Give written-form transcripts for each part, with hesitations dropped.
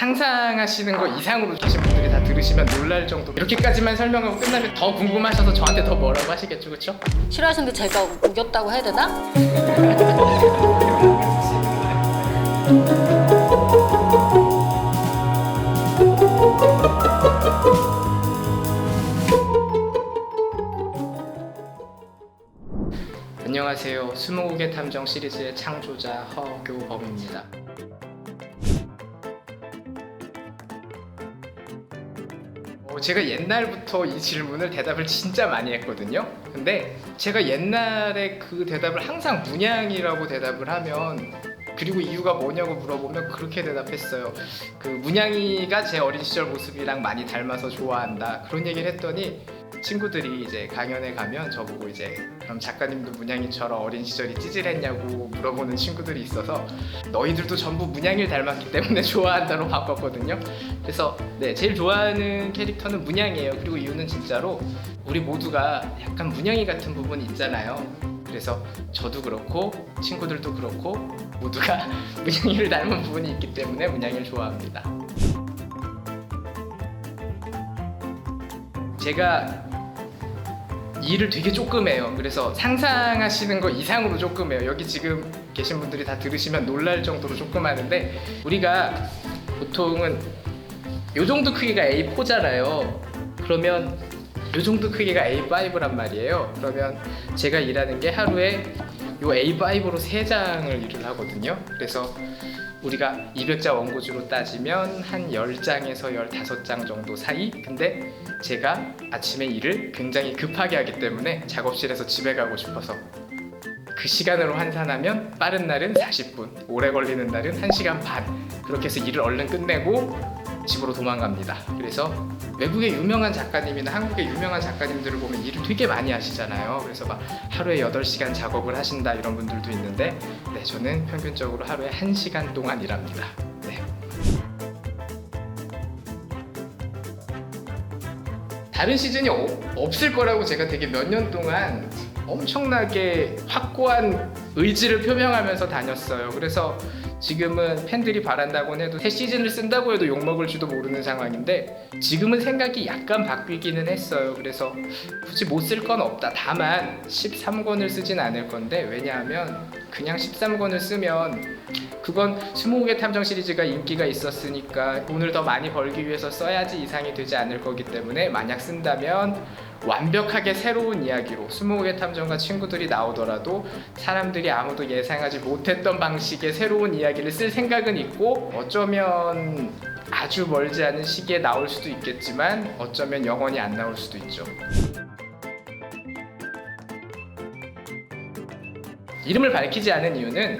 상상하시는 거 이상으로 계신 분들이 다 들으시면 놀랄 정도. 이렇게까지만 설명하고 끝나면 더 궁금하셔서 저한테 더 뭐라고 하시겠죠, 그렇죠? 싫어하시는데 제가 우겼다고 해야 되나? 안녕하세요. 스무고개 탐정 시리즈의 창조자 허교범입니다. 제가 옛날부터 이 질문을 대답을 진짜 많이 했거든요. 근데 제가 옛날에 그 대답을 항상 문양이라고 대답을 하면, 그리고 이유가 뭐냐고 물어보면 그렇게 대답했어요. 그 문양이가 제 어린 시절 모습이랑 많이 닮아서 좋아한다, 그런 얘기를 했더니 친구들이 이제 강연에 가면 저보고 이제 그럼 작가님도 문양이처럼 어린 시절이 찌질했냐고 물어보는 친구들이 있어서 너희들도 전부 문양이를 닮았기 때문에 좋아한다로 바꿨거든요. 그래서 네, 제일 좋아하는 캐릭터는 문양이에요. 그리고 이유는 진짜로 우리 모두가 약간 문양이 같은 부분이 있잖아요. 그래서 저도 그렇고 친구들도 그렇고 모두가 문양이를 닮은 부분이 있기 때문에 문양이를 좋아합니다. 제가 일을 되게 조금 해요. 그래서 상상하시는 거 이상으로 조금 해요. 여기 지금 계신 분들이 다 들으시면 놀랄 정도로 조금 하는데, 우리가 보통은 요 정도 크기가 A4잖아요. 그러면 요 정도 크기가 A5란 말이에요. 그러면 제가 일하는 게 하루에 요 A5로 3장을 일을 하거든요. 그래서 우리가 200자 원고지로 따지면 한 10장에서 15장 정도 사이. 근데 제가 아침에 일을 굉장히 급하게 하기 때문에 작업실에서 집에 가고 싶어서 그 시간으로 환산하면 빠른 날은 40분, 오래 걸리는 날은 1시간 반, 그렇게 해서 일을 얼른 끝내고 집으로 도망갑니다. 그래서 외국의 유명한 작가님이나 한국의 유명한 작가님들을 보면 일을 되게 많이 하시잖아요. 그래서 막 하루에 8시간 작업을 하신다 이런 분들도 있는데, 네, 저는 평균적으로 하루에 1시간 동안 일합니다. 네. 다른 시즌이 없을 거라고 제가 되게 몇 년 동안 엄청나게 확고한 의지를 표명하면서 다녔어요. 그래서 지금은 팬들이 바란다고 해도 새 시즌을 쓴다고 해도 욕먹을지도 모르는 상황인데, 지금은 생각이 약간 바뀌기는 했어요. 그래서 굳이 못 쓸 건 없다. 다만 13권을 쓰진 않을 건데, 왜냐하면 그냥 13권을 쓰면 그건 스무고개 탐정 시리즈가 인기가 있었으니까 돈을 더 많이 벌기 위해서 써야지 이상이 되지 않을 거기 때문에, 만약 쓴다면 완벽하게 새로운 이야기로 스무고개 탐정과 친구들이 나오더라도 사람들이 아무도 예상하지 못했던 방식의 새로운 이야기를 쓸 생각은 있고, 어쩌면 아주 멀지 않은 시기에 나올 수도 있겠지만 어쩌면 영원히 안 나올 수도 있죠. 이름을 밝히지 않은 이유는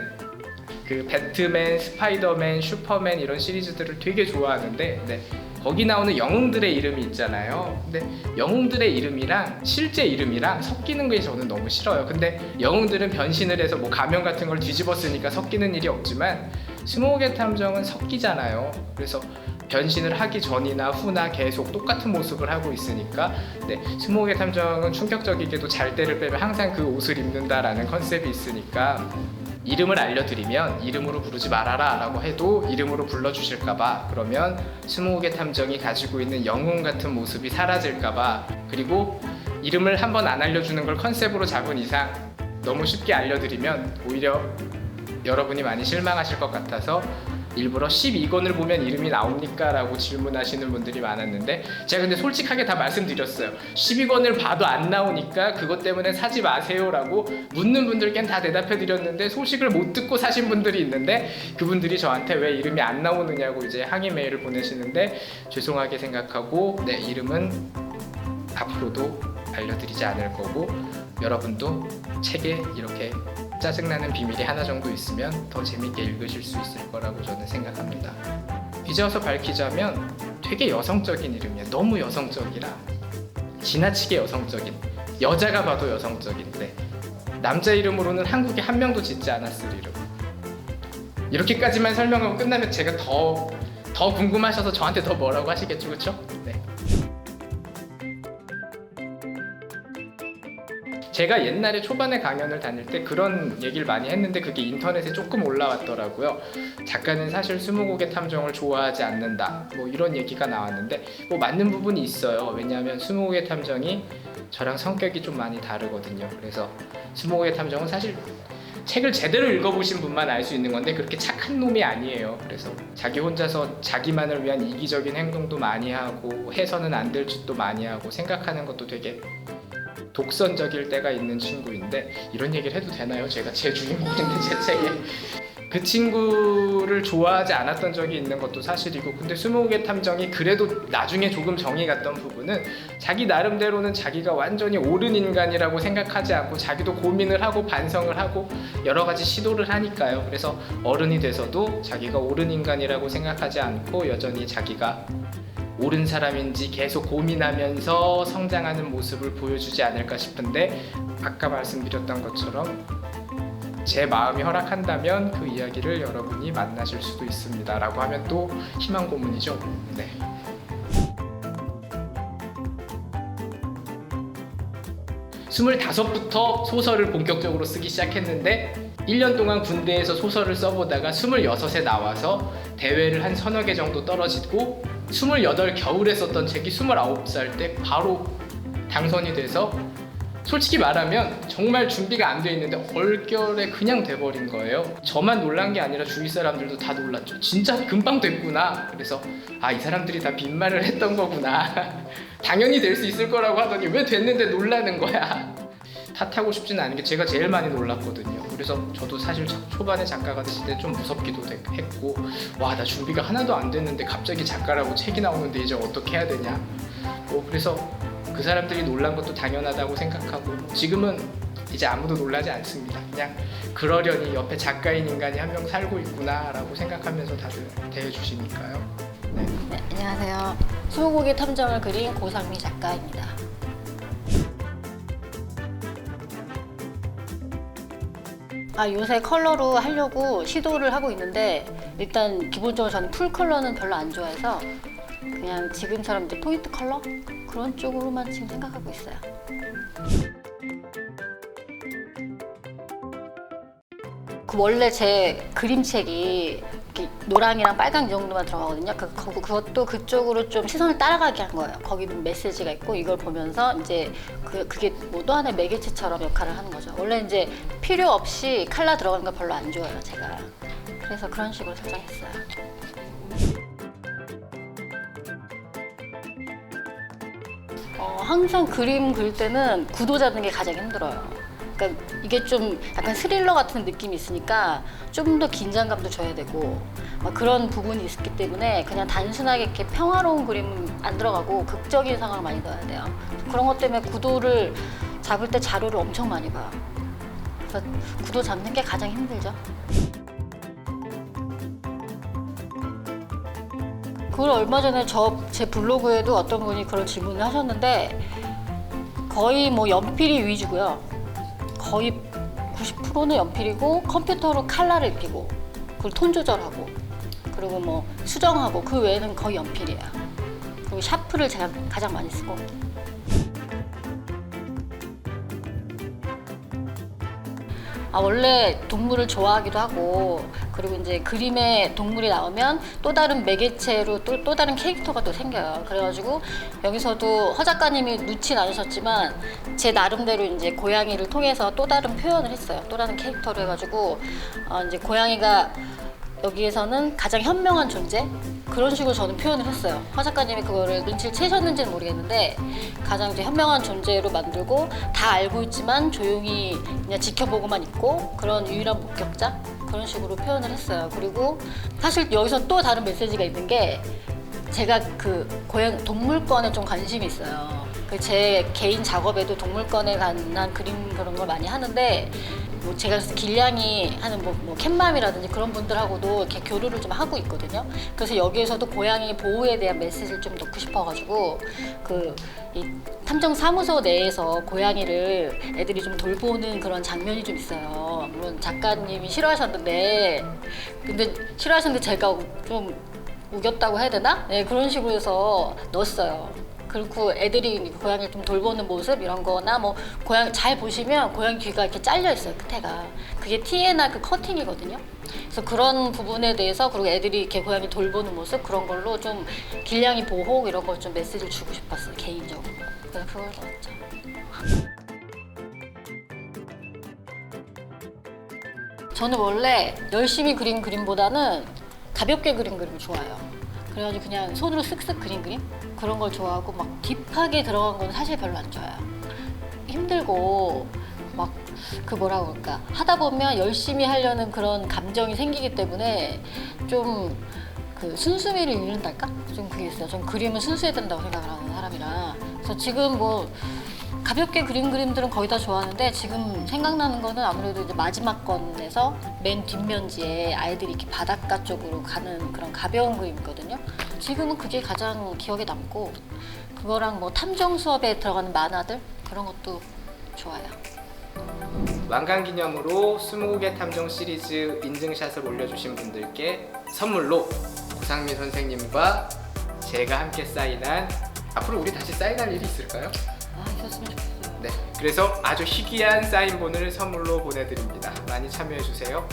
그 배트맨, 스파이더맨, 슈퍼맨 이런 시리즈들을 되게 좋아하는데, 네, 거기 나오는 영웅들의 이름이 있잖아요. 근데 영웅들의 이름이랑 실제 이름이랑 섞이는 게 저는 너무 싫어요. 근데 영웅들은 변신을 해서 뭐 가면 같은 걸 뒤집어 쓰니까 섞이는 일이 없지만, 스무고개 탐정은 섞이잖아요. 그래서 변신을 하기 전이나 후나 계속 똑같은 모습을 하고 있으니까, 네, 스무고개 탐정은 충격적이게도 잘 때를 빼면 항상 그 옷을 입는다라는 컨셉이 있으니까, 이름을 알려드리면 이름으로 부르지 말아라 라고 해도 이름으로 불러주실까봐, 그러면 스무고개 탐정이 가지고 있는 영웅 같은 모습이 사라질까봐, 그리고 이름을 한번 안 알려주는 걸 컨셉으로 잡은 이상 너무 쉽게 알려드리면 오히려 여러분이 많이 실망하실 것 같아서 일부러 12권을 보면 이름이 나옵니까? 라고 질문하시는 분들이 많았는데, 제가 근데 솔직하게 다 말씀드렸어요. 12권을 봐도 안 나오니까 그것 때문에 사지 마세요 라고 묻는 분들께는 다 대답해 드렸는데, 소식을 못 듣고 사신 분들이 있는데 그분들이 저한테 왜 이름이 안 나오느냐고 이제 항의 메일을 보내시는데, 죄송하게 생각하고, 네, 이름은 앞으로도 알려드리지 않을 거고, 여러분도 책에 이렇게 짜증나는 비밀이 하나 정도 있으면 더 재밌게 읽으실 수 있을 거라고 저는 생각합니다. 이제 와서 밝히자면 되게 여성적인 이름이에요. 너무 여성적이라 지나치게 여성적인, 여자가 봐도 여성적인데 남자 이름으로는 한국에 한 명도 짓지 않았을 이름. 이렇게까지만 설명하고 끝나면 제가 더 궁금하셔서 저한테 더 뭐라고 하시겠죠, 그렇죠? 네. 제가 옛날에 초반에 강연을 다닐 때 그런 얘기를 많이 했는데 그게 인터넷에 조금 올라왔더라고요. 작가는 사실 스무고개 탐정을 좋아하지 않는다, 뭐 이런 얘기가 나왔는데 뭐 맞는 부분이 있어요. 왜냐하면 스무고개 탐정이 저랑 성격이 좀 많이 다르거든요. 그래서 스무고개 탐정은 사실 책을 제대로 읽어보신 분만 알 수 있는 건데 그렇게 착한 놈이 아니에요. 그래서 자기 혼자서 자기만을 위한 이기적인 행동도 많이 하고 해서는 안 될 짓도 많이 하고 생각하는 것도 되게 독선적일 때가 있는 친구인데, 이런 얘기를 해도 되나요? 제가 제 주인공인데 제 책에 그 친구를 좋아하지 않았던 적이 있는 것도 사실이고, 근데 스무고개 탐정이 그래도 나중에 조금 정이 갔던 부분은 자기 나름대로는 자기가 완전히 옳은 인간이라고 생각하지 않고 자기도 고민을 하고 반성을 하고 여러 가지 시도를 하니까요. 그래서 어른이 돼서도 자기가 옳은 인간이라고 생각하지 않고 여전히 자기가 옳은 사람인지 계속 고민하면서 성장하는 모습을 보여주지 않을까 싶은데, 아까 말씀드렸던 것처럼 제 마음이 허락한다면 그 이야기를 여러분이 만나실 수도 있습니다 라고 하면 또 희망 고문이죠. 네. 스물다섯부터 소설을 본격적으로 쓰기 시작했는데 1년 동안 군대에서 소설을 써보다가 26에 나와서 대회를 한 서너 개 정도 떨어지고 28 겨울에 썼던 책이 29살 때 바로 당선이 돼서, 솔직히 말하면 정말 준비가 안 돼 있는데 얼결에 그냥 돼버린 거예요. 저만 놀란 게 아니라 주위 사람들도 다 놀랐죠. 진짜 금방 됐구나. 그래서 이 사람들이 다 빈말을 했던 거구나. 당연히 될 수 있을 거라고 하더니 왜 됐는데 놀라는 거야. 탓하고 싶진 않은 게 제가 제일 많이 놀랐거든요. 그래서 저도 사실 초반에 작가가 됐을 때 좀 무섭기도 했고, 와, 나 준비가 하나도 안 됐는데 갑자기 작가라고 책이 나오는데 이제 어떻게 해야 되냐. 그래서 그 사람들이 놀란 것도 당연하다고 생각하고, 지금은 이제 아무도 놀라지 않습니다. 그냥 그러려니 옆에 작가인 인간이 한 명 살고 있구나 라고 생각하면서 다들 대해주시니까요. 네. 네, 안녕하세요. 스무고개 탐정을 그린 고상미 작가입니다. 요새 컬러로 하려고 시도를 하고 있는데, 일단 기본적으로 저는 풀 컬러는 별로 안 좋아해서 그냥 지금처럼 이제 포인트 컬러? 그런 쪽으로만 지금 생각하고 있어요. 그 원래 제 그림책이 이렇게 노랑이랑 빨강 정도만 들어가거든요. 그것도 그쪽으로 좀 시선을 따라가게 한 거예요. 거기는 메시지가 있고 이걸 보면서 이제 그게 뭐 또 하나의 매개체처럼 역할을 하는 거죠. 원래 이제 필요 없이 칼라 들어가는 거 별로 안 좋아해요, 제가. 그래서 그런 식으로 설정했어요. 항상 그림 그릴 때는 구도 잡는 게 가장 힘들어요. 그러니까 이게 좀 약간 스릴러 같은 느낌이 있으니까 좀 더 긴장감도 줘야 되고 막 그런 부분이 있기 때문에 그냥 단순하게 이렇게 평화로운 그림은 안 들어가고 극적인 상황을 많이 넣어야 돼요. 그런 것 때문에 구도를 잡을 때 자료를 엄청 많이 봐요. 그래서 구도 잡는 게 가장 힘들죠. 그걸 얼마 전에 제 블로그에도 어떤 분이 그런 질문을 하셨는데, 거의 뭐 연필이 위주고요. 거의 90%는 연필이고 컴퓨터로 칼라를 입히고 그리고 톤 조절하고 그리고 뭐 수정하고, 그 외에는 거의 연필이에요. 그리고 샤프를 제가 가장 많이 쓰고. 원래 동물을 좋아하기도 하고, 그리고 이제 그림에 동물이 나오면 또 다른 매개체로 또 다른 캐릭터가 또 생겨요. 그래가지고 여기서도 허 작가님이 놓진 않으셨지만 제 나름대로 이제 고양이를 통해서 또 다른 표현을 했어요. 또 다른 캐릭터로 해가지고 이제 고양이가 여기에서는 가장 현명한 존재? 그런 식으로 저는 표현을 했어요. 허 작가님이 그거를 눈치를 채셨는지는 모르겠는데, 가장 이제 현명한 존재로 만들고 다 알고 있지만 조용히 그냥 지켜보고만 있고 그런 유일한 목격자? 그런 식으로 표현을 했어요. 그리고 사실 여기서 또 다른 메시지가 있는 게, 제가 그 동물권에 좀 관심이 있어요. 제 개인 작업에도 동물권에 관한 그림 그런 걸 많이 하는데, 뭐 제가 그래서 길냥이 하는 뭐 캣맘이라든지 그런 분들하고도 이렇게 교류를 좀 하고 있거든요. 그래서 여기에서도 고양이 보호에 대한 메시지를 좀 넣고 싶어가지고 이 탐정 사무소 내에서 고양이를 애들이 좀 돌보는 그런 장면이 좀 있어요. 물론 작가님이 싫어하셨는데, 제가 좀 우겼다고 해야 되나? 네, 그런 식으로 해서 넣었어요. 그리고 애들이 고양이를 좀 돌보는 모습 이런 거나 뭐 고양이 잘 보시면 고양이 귀가 이렇게 잘려 있어요, 끝에가. 그게 티에나 그 커팅이거든요. 그래서 그런 부분에 대해서 그리고 애들이 이렇게 고양이 돌보는 모습 그런 걸로 좀 길냥이 보호 이런 걸 좀 메시지를 주고 싶었어요, 개인적으로. 그래서 그걸 넣었죠. 저는 원래 열심히 그린 그림보다는 가볍게 그린 그림 좋아해요. 그래가지고 그냥 손으로 쓱쓱 그린 그림? 그런 걸 좋아하고 막 딥하게 들어간 건 사실 별로 안 좋아해요. 힘들고 막 그 뭐라고 그럴까 하다 보면 열심히 하려는 그런 감정이 생기기 때문에 좀 그 순수미를 잃는달까? 좀 그게 있어요. 전 그림은 순수해야 된다고 생각을 하는 사람이라. 그래서 지금 뭐 가볍게 그린 그림들은 거의 다 좋아하는데 지금 생각나는 거는 아무래도 이제 마지막 건에서 맨 뒷면지에 아이들이 이렇게 바닷가 쪽으로 가는 그런 가벼운 그림이거든요. 지금은 그게 가장 기억에 남고 그거랑 뭐 탐정 수업에 들어가는 만화들 그런 것도 좋아요. 완간 기념으로 20개 탐정 시리즈 인증샷을 올려주신 분들께 선물로 고상민 선생님과 제가 함께 사인한, 앞으로 우리 다시 사인할 일이 있을까요? 아, 있었으면 좋겠어요. 네, 그래서 아주 희귀한 사인본을 선물로 보내드립니다. 많이 참여해주세요.